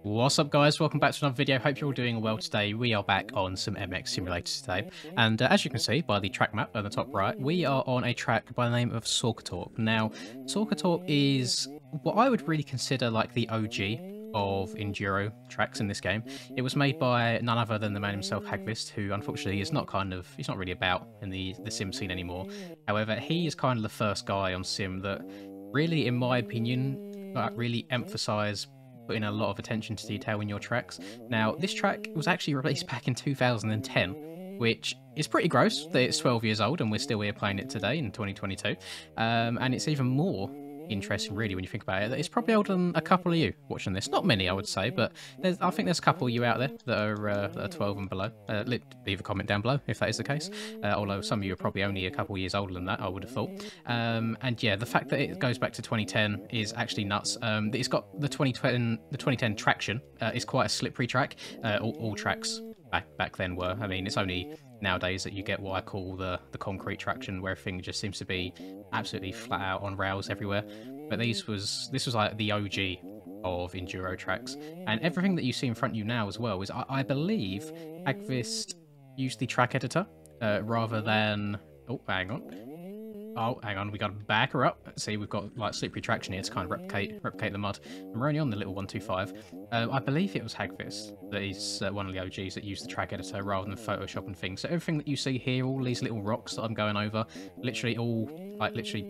What's up, guys? Welcome back to another video. Hope you're all doing well today. We are back on some MX simulators today, and as you can see by the track map at the top right, we are on a track by the name of Sorketorp. Now, Sorketorp is what I would really consider like the OG of enduro tracks in this game. It was made by none other than the man himself, Hagvist, who unfortunately is he's not really about in the sim scene anymore. However, he is kind of the first guy on sim that really, in my opinion, really emphasise putting a lot of attention to detail in your tracks. Now, this track was actually released back in 2010, which is pretty gross that it's 12 years old and we're still here playing it today in 2022. And it's even more interesting, really, when you think about it, that it's probably older than a couple of you watching this. Not many, I would say, but I think there's a couple of you out there that are 12 and below. Leave a comment down below if that is the case, although some of you are probably only a couple of years older than that, I would have thought. And yeah, the fact that it goes back to 2010 is actually nuts. It's got the 2010 traction. Is quite a slippery track. All tracks back then were. I mean, it's only nowadays that you get what I call the concrete traction, where everything just seems to be absolutely flat out on rails everywhere. But this was like the OG of enduro tracks, and everything that you see in front of you now as well is I believe Agvist used the track editor rather than. Oh, hang on, we got to back her up. See, we've got like slippery traction here to kind of replicate the mud. And we're only on the little 125. I believe it was Hagvist that is one of the OGs that used the track editor rather than Photoshop and things. So everything that you see here, all these little rocks that I'm going over, literally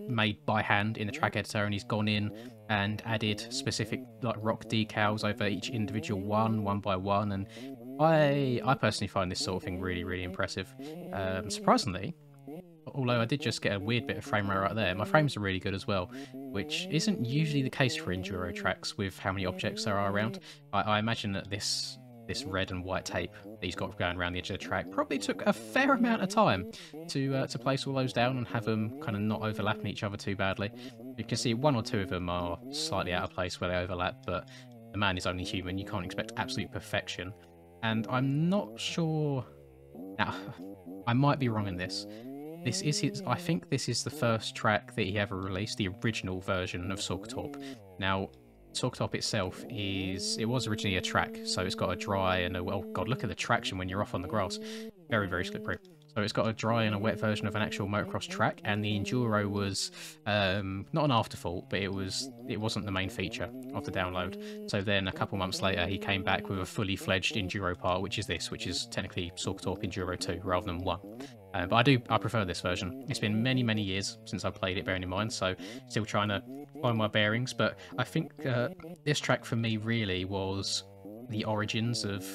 made by hand in the track editor, and he's gone in and added specific like rock decals over each individual one by one. And I personally find this sort of thing really, really impressive. Surprisingly, although I did just get a weird bit of frame rate right there, my frames are really good as well, which isn't usually the case for enduro tracks with how many objects there are around. I imagine that this red and white tape that he's got going around the edge of the track probably took a fair amount of time to place all those down and have them kind of not overlapping each other too badly. You can see one or two of them are slightly out of place where they overlap, but the man is only human. You can't expect absolute perfection. And I'm not sure... Now, I might be wrong in this. This is I think this is the first track that he ever released, the original version of Sorketorp. Now, Sorketorp itself it was originally a track, so it's got a dry and a, well, God, look at the traction when you're off on the grass. Very, very slippery. So it's got a dry and a wet version of an actual motocross track, and the Enduro was not an afterthought, but it wasn't the main feature of the download. So then a couple months later, he came back with a fully fledged Enduro part, which is technically Sorketorp Enduro 2 rather than 1. But I prefer this version. It's been many, many years since I played it, bearing in mind, so still trying to find my bearings. But I think this track for me really was the origins of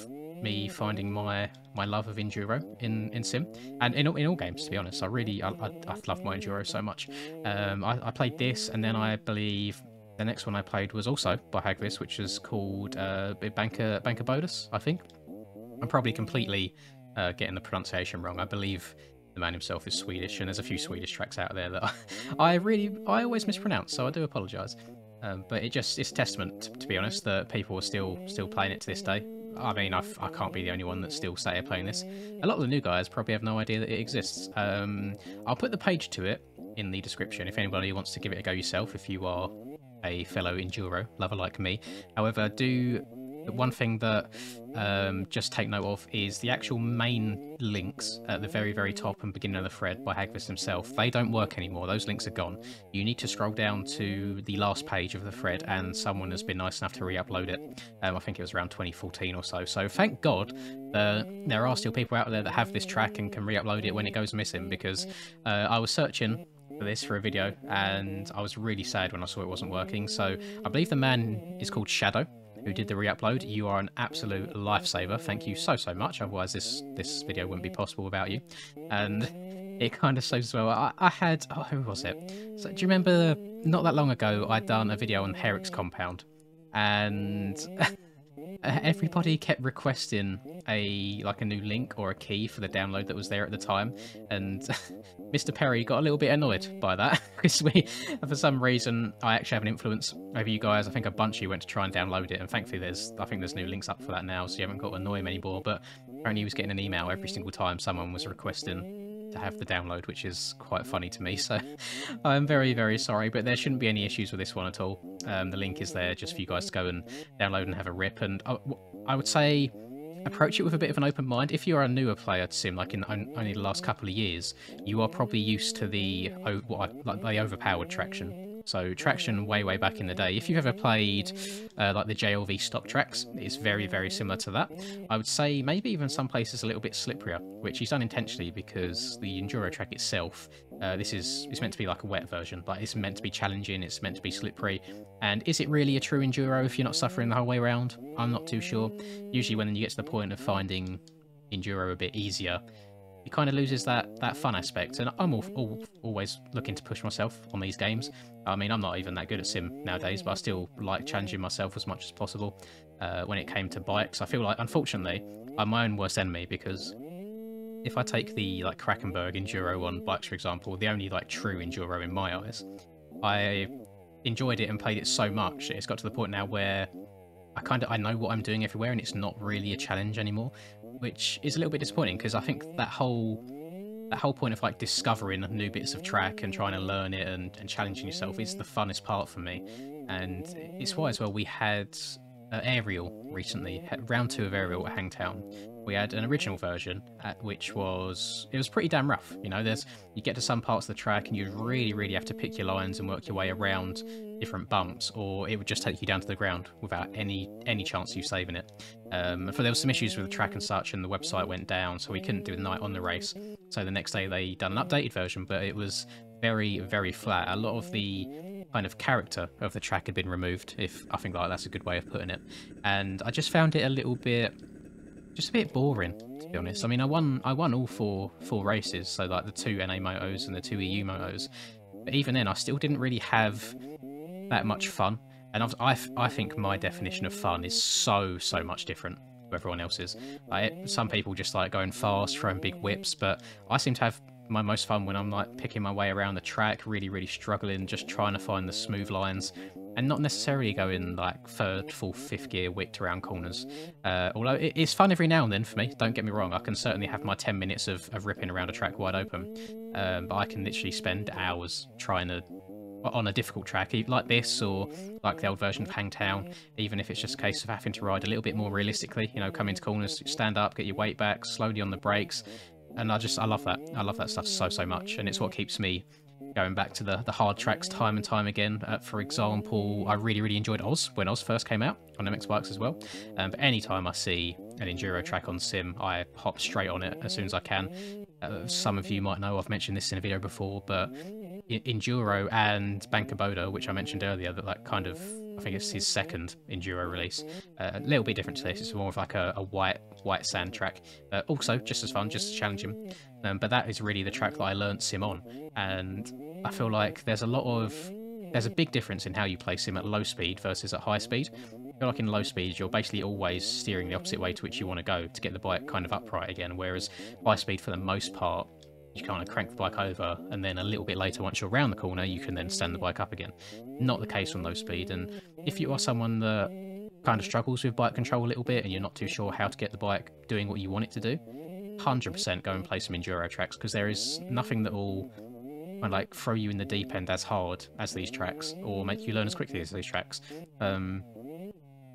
me finding my love of enduro in sim and in all games, to be honest. I love my enduro so much. I played this, and then I believe the next one I played was also by Hagvist, which is called Banker Bodus, I think. I'm probably completely getting the pronunciation wrong. I believe the man himself is Swedish, and there's a few Swedish tracks out there that I always mispronounce, so I do apologise. But it's testament, to be honest, that people are still playing it to this day. I mean, I can't be the only one that's still sat here playing this. A lot of the new guys probably have no idea that it exists. I'll put the page to it in the description if anybody wants to give it a go yourself, if you are a fellow enduro lover like me. However, one thing that just take note of is the actual main links at the very, very top and beginning of the thread by Hagvist himself. They don't work anymore. Those links are gone. You need to scroll down to the last page of the thread, and someone has been nice enough to re-upload it. I think it was around 2014 or so. So thank God there are still people out there that have this track and can re-upload it when it goes missing, because I was searching for this for a video and I was really sad when I saw it wasn't working. So I believe the man is called Shadow, who did the re-upload. You are an absolute lifesaver. Thank you so much. Otherwise this video wouldn't be possible without you. And it kind of shows as well. I had, who was it? So do you remember not that long ago I'd done a video on Herrick's compound, and everybody kept requesting a new link or a key for the download that was there at the time, and Mr. Perry got a little bit annoyed by that because for some reason, I actually have an influence over you guys. I think a bunch of you went to try and download it, and thankfully I think there's new links up for that now, so you haven't got to annoy him anymore. But apparently he was getting an email every single time someone was requesting to have the download, which is quite funny to me. So I'm very, very sorry, but there shouldn't be any issues with this one at all. The link is there just for you guys to go and download and have a rip. And I would say approach it with a bit of an open mind. If you're a newer player to Sim, like in only the last couple of years, you are probably used to the overpowered traction. So traction way back in the day. If you've ever played like the JLV stock tracks, it's very, very similar to that. I would say maybe even some places a little bit slipperier, which is done intentionally because the Enduro track itself, it's meant to be like a wet version, but it's meant to be challenging, it's meant to be slippery. And is it really a true Enduro if you're not suffering the whole way around? I'm not too sure. Usually when you get to the point of finding Enduro a bit easier, it kind of loses that fun aspect. And I'm always looking to push myself on these games. I mean, I'm not even that good at Sim nowadays, but I still like challenging myself as much as possible. When it came to bikes, I feel like, unfortunately, I'm my own worst enemy, because if I take the like Krakenberg Enduro on bikes, for example, the only like true Enduro in my eyes, I enjoyed it and played it so much, it's got to the point now where I know what I'm doing everywhere, and it's not really a challenge anymore, which is a little bit disappointing, because I think that whole point of like discovering new bits of track and trying to learn it and challenging yourself is the funnest part for me. And it's why as well we had Aerial recently, round 2 of Aerial at Hangtown. We had an original version which was pretty damn rough. You know, you get to some parts of the track and you really have to pick your lines and work your way around different bumps, or it would just take you down to the ground without any chance of you saving it. For there was some issues with the track and such, and the website went down, so we couldn't do the night on the race. So the next day they done an updated version, but it was very flat. A lot of the kind of character of the track had been removed, if I think like that's a good way of putting it, and I just found it a little bit, just a bit boring, to be honest. I mean, I won all four races, so like the 2 NA motos and the 2 EU motos, but even then I still didn't really have that much fun. And I think my definition of fun is so much different to everyone else's. Some people just like going fast, throwing big whips, but I seem to have my most fun when I'm like picking my way around the track, really struggling, just trying to find the smooth lines, and not necessarily going like 3rd, 4th, 5th gear whipped around corners. Although it's fun every now and then for me, don't get me wrong, I can certainly have my 10 minutes of ripping around a track wide open, but I can literally spend hours trying to, on a difficult track like this, or like the old version of Hangtown, even if it's just a case of having to ride a little bit more realistically, you know, come into corners, stand up, get your weight back, slowly on the brakes. And I love that. I love that stuff so much, and it's what keeps me going back to the hard tracks time and time again. For example, I really enjoyed Oz when Oz first came out on MX bikes as well. But anytime I see an Enduro track on Sim, I hop straight on it as soon as I can. Some of you might know I've mentioned this in a video before, but Enduro and Bankaboda, which I mentioned earlier, that kind of, I think it's his 2nd Enduro release. A little bit different to this. It's more of like a white sand track. Also, just as fun, just as challenging. But that is really the track that I learnt Sim on. And I feel like there's a big difference in how you play Sim at low speed versus at high speed. I feel like in low speed, you're basically always steering the opposite way to which you want to go to get the bike kind of upright again. Whereas high speed, for the most part, you kind of crank the bike over, and then a little bit later, once you're around the corner, you can then stand the bike up again. Not the case on low speed. And if you are someone that kind of struggles with bike control a little bit, and you're not too sure how to get the bike doing what you want it to do, 100% go and play some Enduro tracks, because there is nothing that will like throw you in the deep end as hard as these tracks, or make you learn as quickly as these tracks.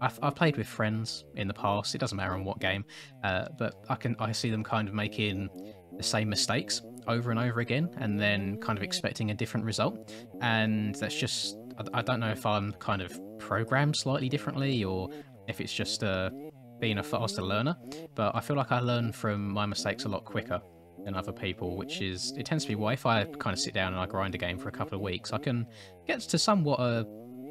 I've played with friends in the past, it doesn't matter on what game, but I see them kind of making the same mistakes over and over again, and then kind of expecting a different result. And that's just, I don't know if I'm kind of programmed slightly differently, or if it's just being a faster learner, but I feel like I learn from my mistakes a lot quicker than other people, which is, it tends to be why if I kind of sit down and I grind a game for a couple of weeks, I can get to somewhat a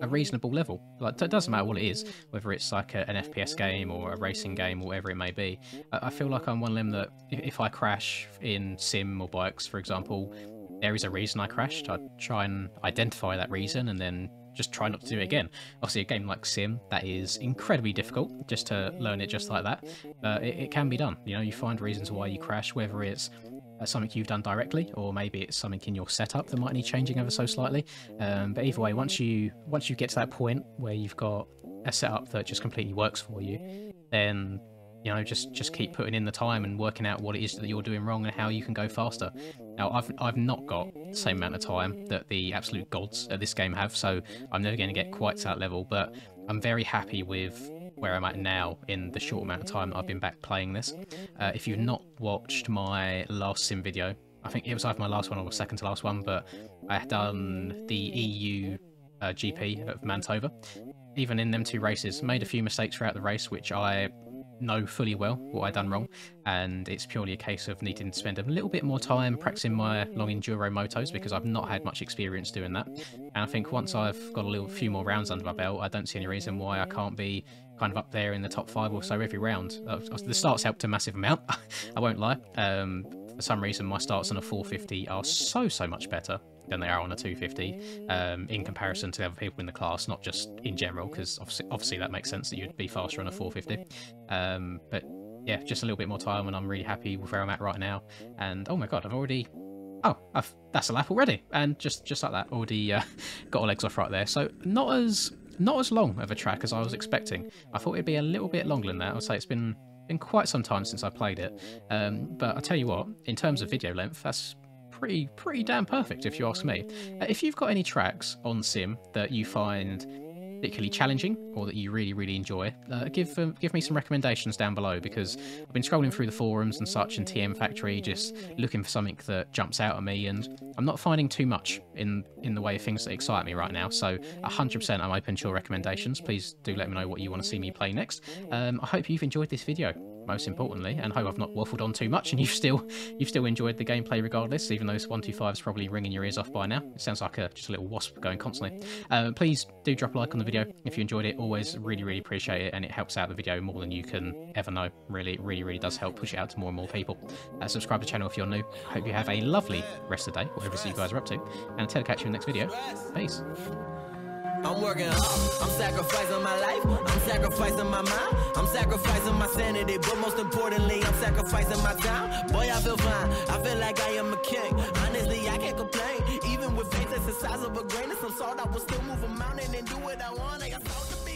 reasonable level. Like, it doesn't matter what it is, whether it's like an FPS game or a racing game or whatever it may be. I feel like I'm one of them that if I crash in Sim or bikes, for example, there is a reason I crashed. I try and identify that reason and then just try not to do it again. Obviously, a game like Sim, that is incredibly difficult just to learn it just like that. It can be done. You know, you find reasons why you crash, whether it's something you've done directly, or maybe it's something in your setup that might need changing ever so slightly. But either way, once you get to that point where you've got a setup that just completely works for you, then you know, just keep putting in the time and working out what it is that you're doing wrong and how you can go faster. Now, I've not got the same amount of time that the absolute gods at this game have, so I'm never going to get quite to that level, but I'm very happy with where I'm at now in the short amount of time that I've been back playing this. If you've not watched my last sim video, I think it was either my last one or the second to last one, but I had done the EU GP of Mantova. Even in them 2 races, made a few mistakes throughout the race, which I know fully well what I done wrong, and it's purely a case of needing to spend a little bit more time practicing my long enduro motos because I've not had much experience doing that. And I think once I've got a few more rounds under my belt, I don't see any reason why I can't be kind of up there in the top 5 or so every round. The starts helped a massive amount, I won't lie. For some reason, my starts on a 450 are so much better than they are on a 250 in comparison to the other people in the class, not just in general, because obviously that makes sense that you'd be faster on a 450. But yeah, just a little bit more time and I'm really happy with where I'm at right now. And oh my god, I've already... Oh, that's a lap already. And just like that, already got all legs off right there. So not as long of a track as I was expecting. I thought it'd be a little bit longer than that. I'd say it's been quite some time since I played it. But I tell you what, in terms of video length, that's pretty damn perfect if you ask me. If you've got any tracks on Sim that you find particularly challenging or that you really enjoy, give me some recommendations down below, because I've been scrolling through the forums and such and TM Factory just looking for something that jumps out at me, and I'm not finding too much in the way of things that excite me right now. So 100% I'm open to your recommendations. Please do let me know what you want to see me play next. I hope you've enjoyed this video, most importantly, and hope I've not waffled on too much and you've still enjoyed the gameplay regardless, even though 125 is probably ringing your ears off by now. It sounds like just a little wasp going constantly. Please do drop a like on the video if you enjoyed it. Always really appreciate it, and it helps out the video more than you can ever know. Really does help push it out to more and more people. Subscribe to the channel if you're new. Hope you have a lovely rest of the day, whatever it is you guys are up to, and until I catch you in the next video, peace. I'm working hard, I'm sacrificing my life, I'm sacrificing my mind, I'm sacrificing my sanity, but most importantly, I'm sacrificing my time. Boy, I feel fine, I feel like I am a king. Honestly, I can't complain, even with faith that's the size of a grain of some salt, I will still move a mountain and do what I want. I got salt to be